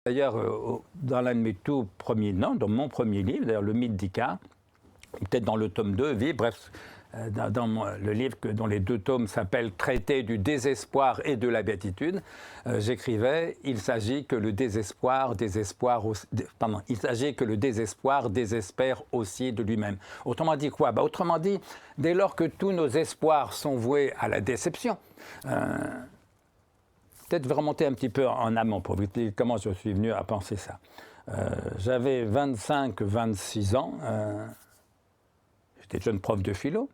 D'ailleurs, dans l'un de mes tout premiers, non, dans mon premier livre, d'ailleurs, le mythe d'Icare, peut-être dans le tome 2, oui, bref, dans le livre dont les deux tomes s'appellent Traité du désespoir et de la béatitude, j'écrivais il s'agit que le désespoir désespère aussi de lui-même. Autrement dit quoi? Autrement dit, dès lors que tous nos espoirs sont voués à la déception, peut-être remonter un petit peu en amont pour vous dire comment je suis venu à penser ça. J'avais 25-26 ans, j'étais jeune prof de philo,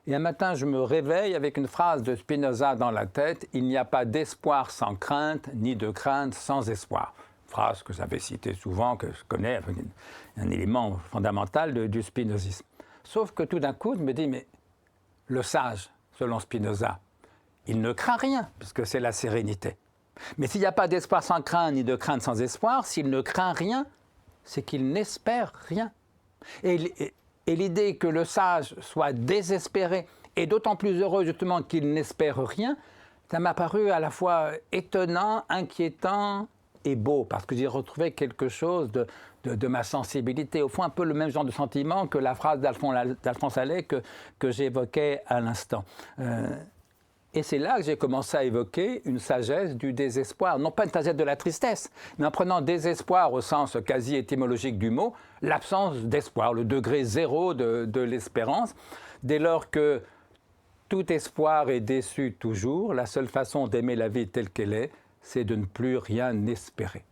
et un matin je me réveille avec une phrase de Spinoza dans la tête: il n'y a pas d'espoir sans crainte, ni de crainte sans espoir. Phrase que j'avais citée souvent, que je connais, un élément fondamental du spinozisme. Sauf que tout d'un coup, je me dis, mais le sage, selon Spinoza, il ne craint rien, puisque c'est la sérénité. Mais s'il n'y a pas d'espoir sans crainte, ni de crainte sans espoir, s'il ne craint rien, c'est qu'il n'espère rien. Et l'idée que le sage soit désespéré, et d'autant plus heureux justement qu'il n'espère rien, ça m'a paru à la fois étonnant, inquiétant et beau, parce que j'y retrouvais quelque chose de ma sensibilité. Au fond, un peu le même genre de sentiment que la phrase d'Alphonse Allais que j'évoquais à l'instant. Et c'est là que j'ai commencé à évoquer une sagesse du désespoir. Non pas une sagesse de la tristesse, mais en prenant désespoir au sens quasi étymologique du mot, l'absence d'espoir, le degré zéro de l'espérance. Dès lors que tout espoir est déçu toujours, la seule façon d'aimer la vie telle qu'elle est, c'est de ne plus rien espérer.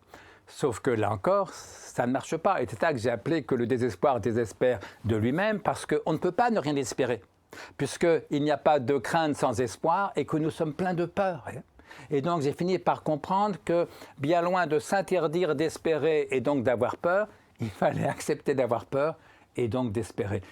Sauf que là encore, ça ne marche pas. Et c'est ça que j'ai appelé que le désespoir désespère de lui-même, parce qu'on ne peut pas ne rien espérer, puisqu'il n'y a pas de crainte sans espoir et que nous sommes pleins de peur. Et donc j'ai fini par comprendre que, bien loin de s'interdire d'espérer et donc d'avoir peur, il fallait accepter d'avoir peur et donc d'espérer.